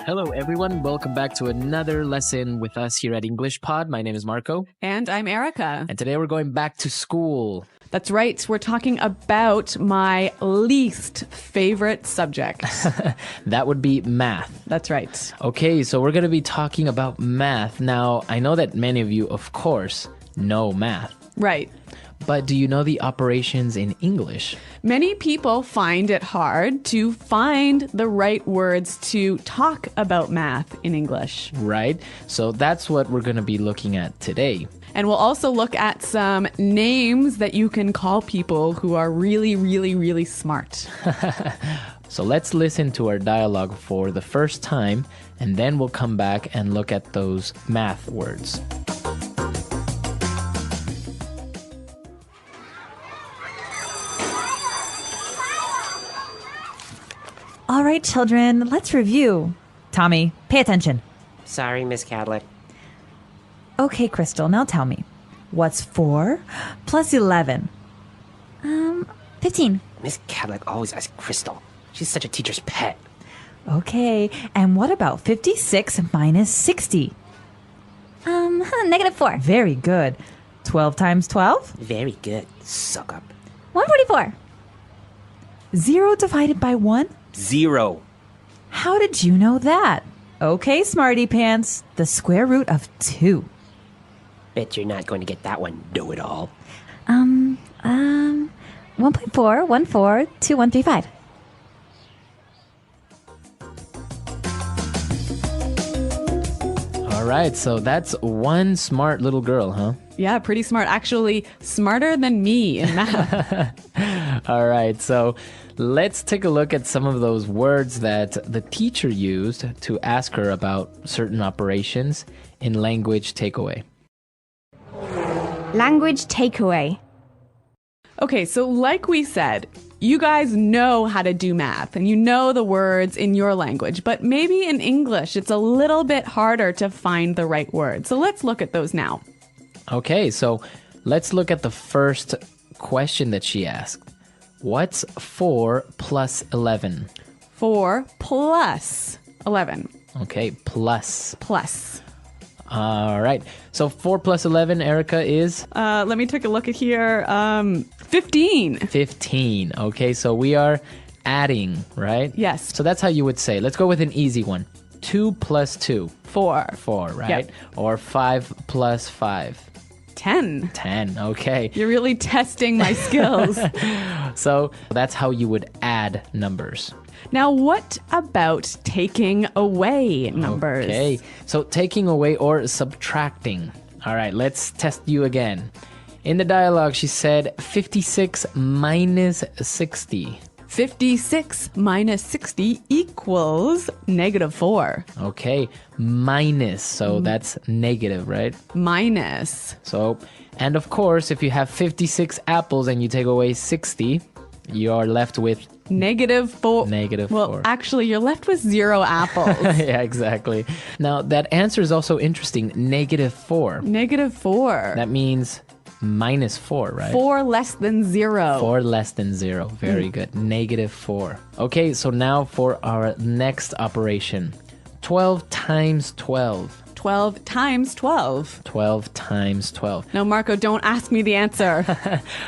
Hello, everyone. Welcome back to another lesson with us here at English Pod. My name is Marco. And I'm Erica. And today we're going back to school. That's right. We're talking about my least favorite subject. That would be math. That's right. Okay, so we're going to be talking about math. Now, I know that many of you, of course, know math. Right. But do you know the operations in English? Many people find it hard to find the right words to talk about math in English. Right? So that's what we're going to be looking at today. And we'll also look at some names that you can call people who are really, really, really smart. So let's listen to our dialogue for the first time, and then we'll come back and look at those math words. All right, children, let's review. Tommy, pay attention. Sorry, Miss Cadlick. Okay, Crystal, now tell me. What's 4 plus 11? 15. Miss Cadlick always asks Crystal. She's such a teacher's pet. Okay, and what about 56 minus 60? -4. Very good. 12 times 12? Very good. Suck up. 144. 0 divided by 1? 0. How did you know that? Okay, smarty pants, the square root of 2. Bet you're not going to get that one, know-it-all. 1.4, 14, 2135. All right, so that's one smart little girl, huh? Yeah, pretty smart. Actually, smarter than me in math. All right, so let's take a look at some of those words that the teacher used to ask her about certain operations in language takeaway. Language takeaway. Okay, so like we said, you guys know how to do math and you know the words in your language, but maybe in English it's a little bit harder to find the right word. So let's look at those now. Okay, so let's look at the first question that she asked. What's 4 plus 11? 4 plus 11. Okay, plus. Plus. All right. So 4 plus 11, Erica, is? Let me take a look at here. 15. 15. Okay, so we are adding, right? Yes. So that's how you would say. Let's go with an easy one. 2 plus 2. 4. 4, right? Yep. Or 5 plus 5. 10. 10, okay. You're really testing my skills. So that's how you would add numbers. Now, what about taking away numbers? Okay, so taking away or subtracting. All right, let's test you again. In the dialogue, she said 56 minus 60. 56 minus 60 equals -4. Okay, minus, so that's negative, right? Minus. So, and of course, if you have 56 apples and you take away 60, you are left with -4. -4. Well, actually, you're left with 0 apples. Yeah, exactly. Now, that answer is also interesting. -4. -4. That means -4, right? 4 less than 0. 4 less than 0. Very good. -4. Okay, so now for our next operation. 12 times 12. 12 times 12. 12 times 12. No, Marco, don't ask me the answer.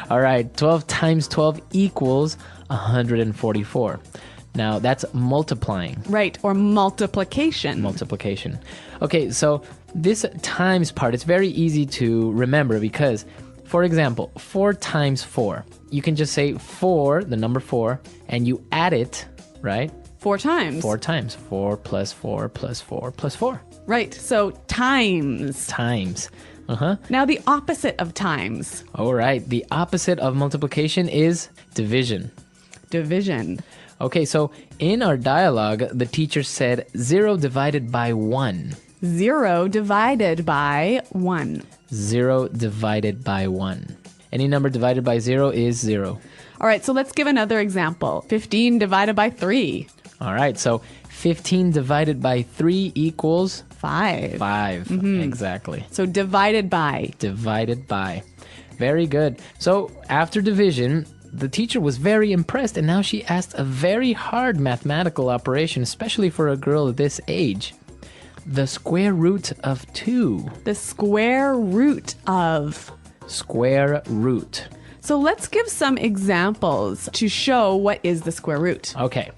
All right, 12 times 12 equals 144. Now, that's multiplying. Right, or multiplication. Multiplication. Okay, so this times part, it's very easy to remember because, for example, 4 times 4. You can just say 4, the number 4, and you add it, right? 4 times. 4 times. 4 plus 4 plus 4 plus 4. Right, so times. Times. Uh-huh. Now the opposite of times. All right, the opposite of multiplication is division. Division. Okay, so in our dialogue, the teacher said 0 divided by 1. 0 divided by 1. 0 divided by 1. Any number divided by 0 is 0. All right, so let's give another example. 15 divided by 3. All right, so 15 divided by 3 equals 5. 5. Exactly. So divided by. Divided by. Very good. So after division, The teacher was very impressed, and now she asked a very hard mathematical operation, especially for a girl this age. The square root of 2. The square root of. Square root. So let's give some examples to show what is the square root. Okay,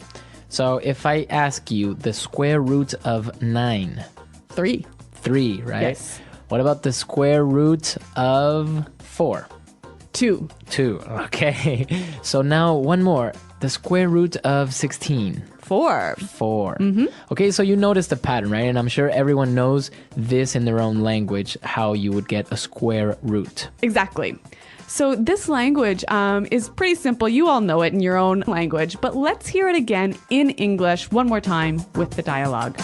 so if I ask you the square root of 9. 3. 3, right? Yes. What about the square root of 4? 2. 2, okay. So now one more. The square root of 16. 4. 4. Okay, so you notice the pattern, right? And I'm sure everyone knows this in their own language, how you would get a square root. Exactly. So this language is pretty simple. You all know it in your own language, but let's hear it again in English one more time with the dialogue.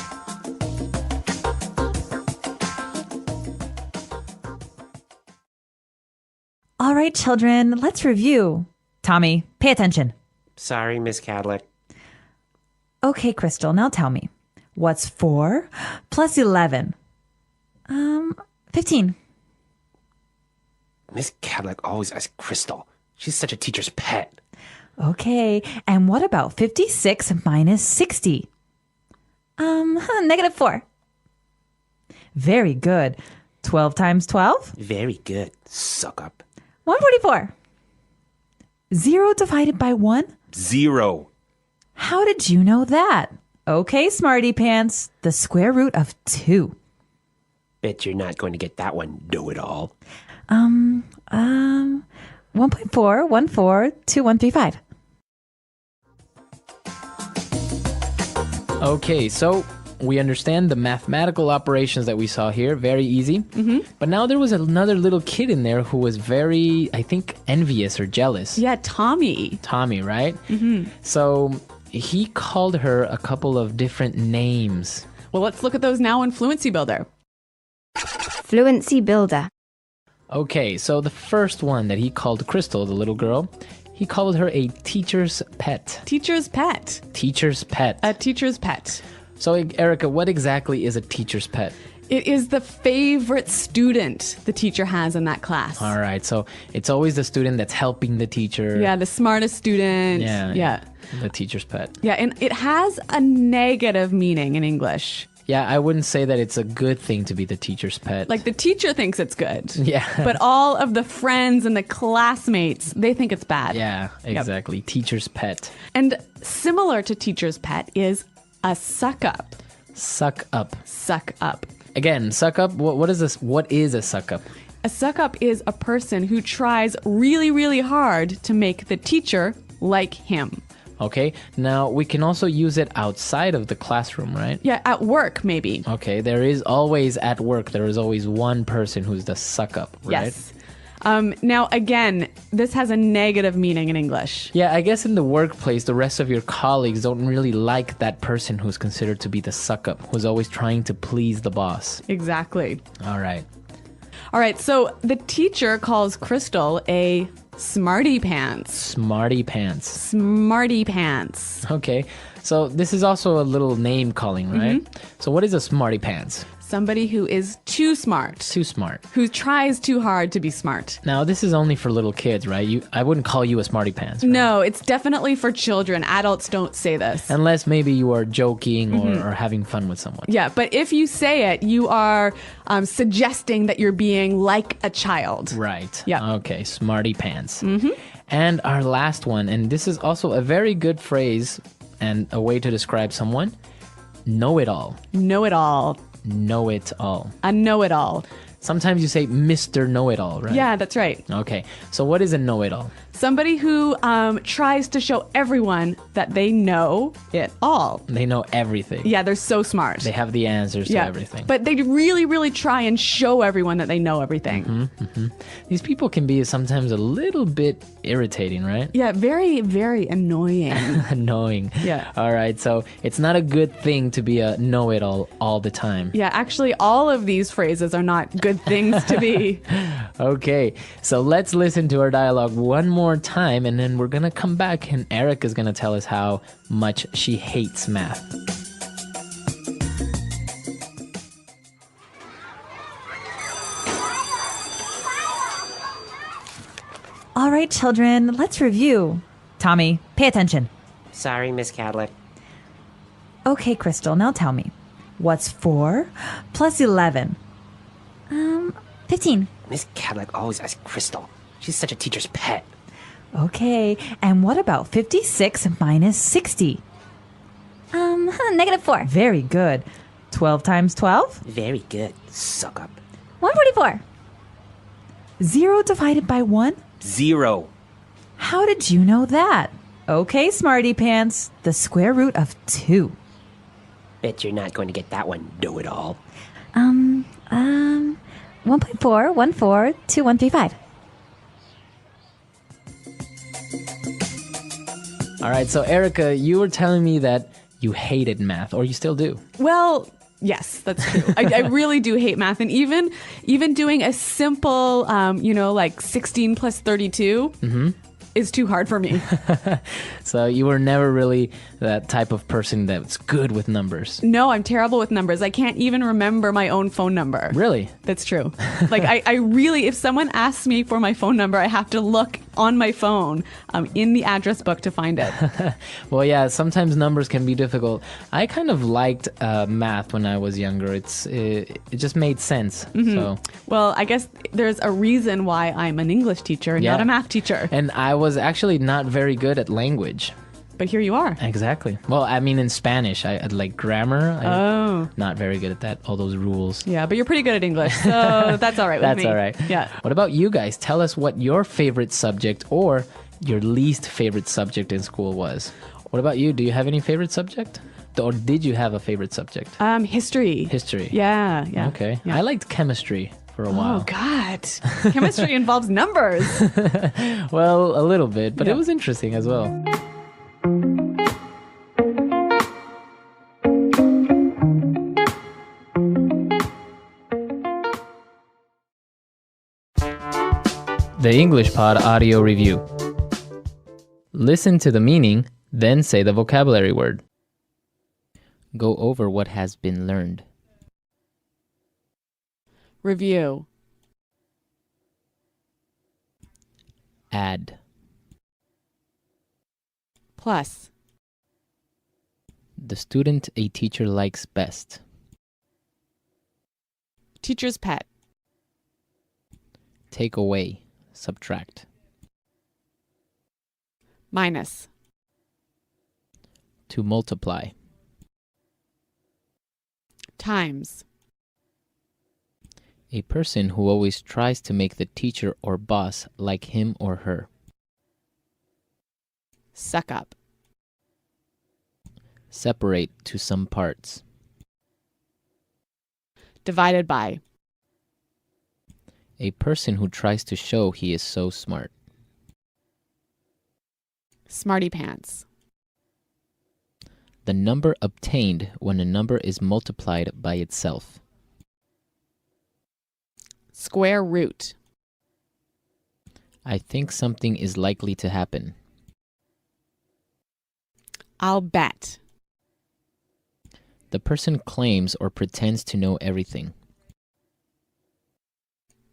All right, children, let's review. Tommy, pay attention. Sorry, Miss Cadlick. Okay, Crystal, now tell me. What's 4 plus 11? 15. Miss Cadlick always asks Crystal. She's such a teacher's pet. Okay, and what about 56 minus 60? -4. Very good. 12 times 12? Very good. Suck up. 144. 0 divided by 1? 0. How did you know that? Okay, smarty pants. The square root of 2. Bet you're not going to get that one, know-it-all. 1.4142135. Okay, so we understand the mathematical operations that we saw here. Very easy. But now there was another little kid in there who was very, I think, envious or jealous. Yeah, Tommy. Tommy, right? So he called her a couple of different names. Well, let's look at those now in Fluency Builder. Fluency Builder. Okay, so the first one that he called Crystal, the little girl, he called her a teacher's pet. Teacher's pet. Teacher's pet. A teacher's pet. So, Erica, what exactly is a teacher's pet? It is the favorite student the teacher has in that class. All right, so it's always the student that's helping the teacher. Yeah, the smartest student. Yeah. The teacher's pet. Yeah, and it has a negative meaning in English. Yeah, I wouldn't say that it's a good thing to be the teacher's pet. Like the teacher thinks it's good. Yeah. But all of the friends and the classmates, they think it's bad. Yeah, exactly. Teacher's pet. And similar to teacher's pet is a suck up. Suck up. Suck up. Again, suck up. What is this? What is a suck up? A suck up is a person who tries really, really hard to make the teacher like him. Okay, now we can also use it outside of the classroom, right? Yeah, at work, maybe. Okay, there is always at work, there is always one person who's the suck up, right? Yes. Now, again, this has a negative meaning in English. Yeah, I guess in the workplace, the rest of your colleagues don't really like that person who's considered to be the suck up, who's always trying to please the boss. Exactly. All right. All right, so the teacher calls Crystal a smarty pants. Smarty pants. Smarty pants. Okay, so this is also a little name calling, right? So what is a smarty pants? Somebody who is too smart. Too smart. Who tries too hard to be smart. Now, this is only for little kids, right? I wouldn't call you a smarty pants. Right? No, it's definitely for children. Adults don't say this. Unless maybe you are joking or having fun with someone. Yeah, but if you say it, you are suggesting that you're being like a child. Right. Yeah. Okay, smarty pants. And our last one, and this is also a very good phrase and a way to describe someone, know-it-all. Know-it-all. Know-it-all. A know-it-all. Sometimes you say Mr. Know-it-all, right? Yeah, that's right. Okay, so what is a know-it-all? Somebody who tries to show everyone that they know it all. They know everything. Yeah, they're so smart. They have the answers to everything. But they really, really try and show everyone that they know everything. These people can be sometimes a little bit irritating, right? Yeah, very, very annoying. Annoying. Yeah. All right, so it's not a good thing to be a know-it-all all the time. Yeah, actually, all of these phrases are not good things to be. Okay, so let's listen to our dialogue one more time, and then we're gonna come back and Eric is gonna tell us how much she hates math. All right, children, let's review. Tommy, pay attention. Sorry, Miss Cadlick. Okay, Crystal, now tell me. What's 4 plus 11? 15. Miss Cadlick always asks Crystal. She's such a teacher's pet. Okay, and what about 56 minus 60? -4. Very good. 12 times 12? Very good. Suck up. 144. 0 divided by 1? 0. How did you know that? Okay, smarty pants, the square root of 2. Bet you're not going to get that one, know-it-all. 1.4142135. All right, so Erica, you were telling me that you hated math, or you still do. Well, yes, that's true. I really do hate math. And even doing a simple, like 16 plus 32 is too hard for me. So you were never really that type of person that's good with numbers. No, I'm terrible with numbers. I can't even remember my own phone number. Really? That's true. Like, I really, if someone asks me for my phone number, I have to look on my phone in the address book to find it. Well, yeah, sometimes numbers can be difficult. I kind of liked math when I was younger. It just made sense. So Well, I guess there's a reason why I'm an English teacher and Yeah. not a math teacher. And I was actually not very good at language. But here you are. Exactly. Well, I mean, in Spanish, I like grammar. Oh. Not very good at that. All those rules. Yeah, but you're pretty good at English, so that's all right with That's me. all right. Yeah. What about you guys? Tell us what your favorite subject or your least favorite subject in school was. What about you? Do you have any favorite subject? Or did you have a favorite subject? History. History. Yeah, yeah. Okay. Yeah. I liked chemistry for a while. Oh, God. Chemistry involves numbers. Well, a little bit, but Yeah. it was interesting as well. The English Pod Audio Review. Listen to the meaning, then say the vocabulary word. Go over what has been learned. Review. Add. Plus. The student a teacher likes best. Teacher's pet. Take away. Subtract. Minus. To multiply. Times. A person who always tries to make the teacher or boss like him or her. Suck up. Separate to some parts. Divided by. A person who tries to show he is so smart. Smarty pants. The number obtained when a number is multiplied by itself. Square root. I think something is likely to happen. I'll bet. The person claims or pretends to know everything.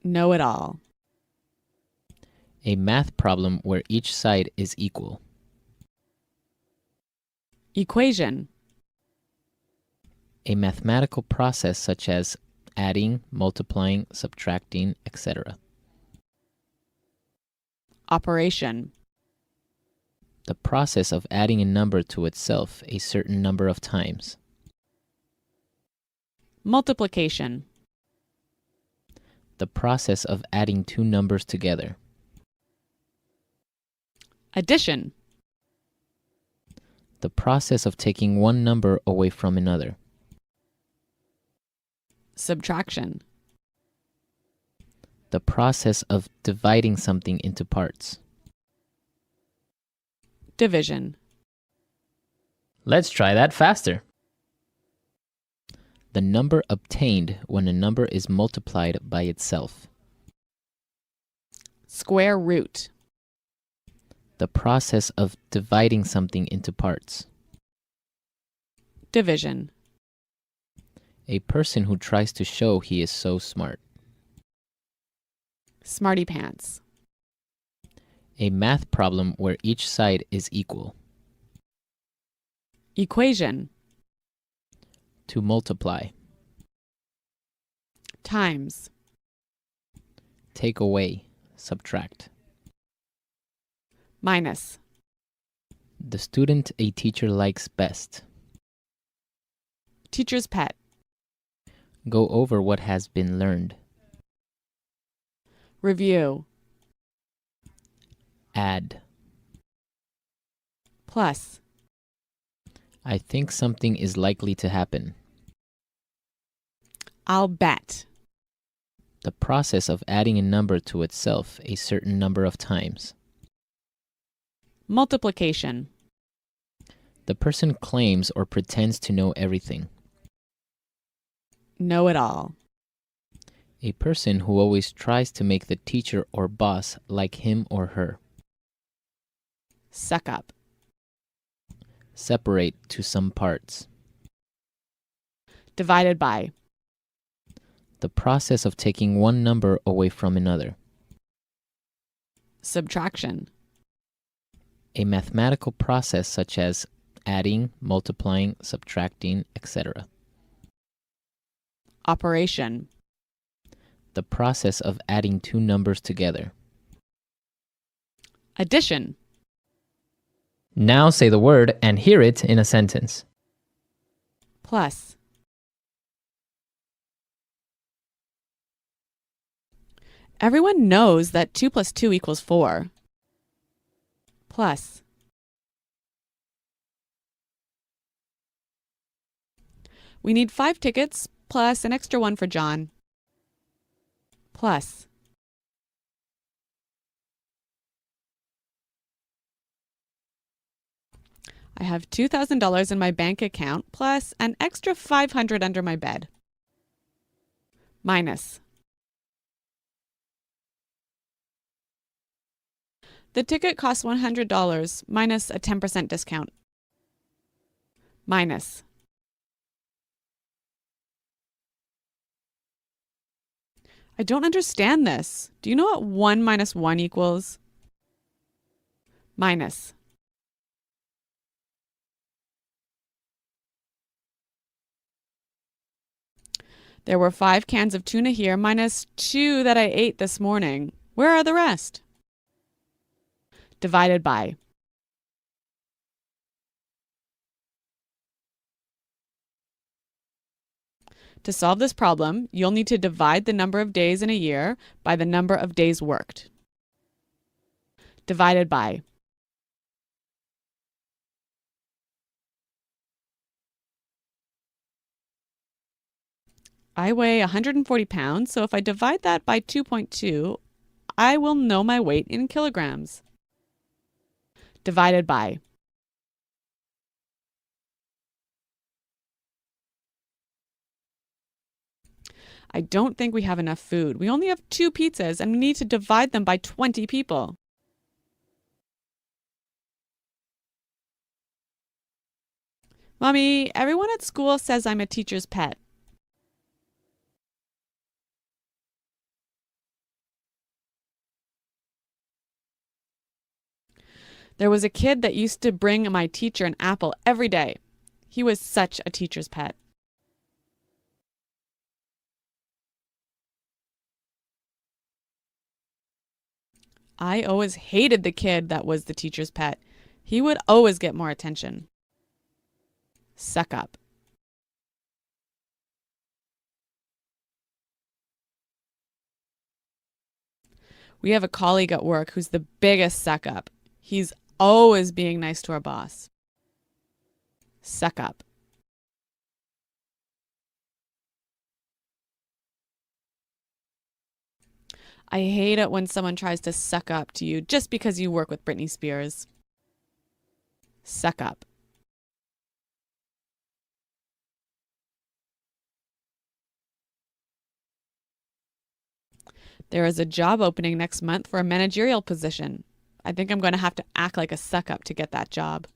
Know it all. A math problem where each side is equal. Equation. A mathematical process such as adding, multiplying, subtracting, etc. Operation. The process of adding a number to itself a certain number of times. Multiplication. The process of adding two numbers together. Addition. The process of taking one number away from another. Subtraction. The process of dividing something into parts. Division. Let's try that faster. The number obtained when a number is multiplied by itself. Square root. The process of dividing something into parts. Division. A person who tries to show he is so smart. Smarty pants. A math problem where each side is equal. Equation. To multiply. Times. Take away. Subtract. Minus. The student a teacher likes best. Teacher's pet. Go over what has been learned. Review. Add. Plus. I think something is likely to happen. I'll bet. The process of adding a number to itself a certain number of times. Multiplication. The person claims or pretends to know everything. Know it all. A person who always tries to make the teacher or boss like him or her. Suck up. Separate to some parts. Divided by. The process of taking one number away from another. Subtraction. A mathematical process such as adding, multiplying, subtracting, etc. Operation. The process of adding two numbers together. Addition. Now say the word and hear it in a sentence. Plus. Everyone knows that 2 plus 2 equals 4. Plus. We need 5 tickets plus an extra one for John. Plus. I have $2,000 in my bank account plus an extra $500 under my bed. Minus. The ticket costs $100 minus a 10% discount. Minus. I don't understand this. Do you know what 1 minus 1 equals? Minus. There were 5 cans of tuna here minus 2 that I ate this morning. Where are the rest? Divided by. To solve this problem, you'll need to divide the number of days in a year by the number of days worked. Divided by. I weigh 140 pounds, so if I divide that by 2.2, I will know my weight in kilograms. Divided by. I don't think we have enough food. We only have 2 pizzas and we need to divide them by 20 people. Mommy, everyone at school says I'm a teacher's pet. There was a kid that used to bring my teacher an apple every day. He was such a teacher's pet. I always hated the kid that was the teacher's pet. He would always get more attention. Suck up. We have a colleague at work who's the biggest suck up. He's always being nice to our boss. Suck up. I hate it when someone tries to suck up to you just because you work with Britney Spears. Suck up. There is a job opening next month for a managerial position. I think I'm going to have to act like a suck up to get that job.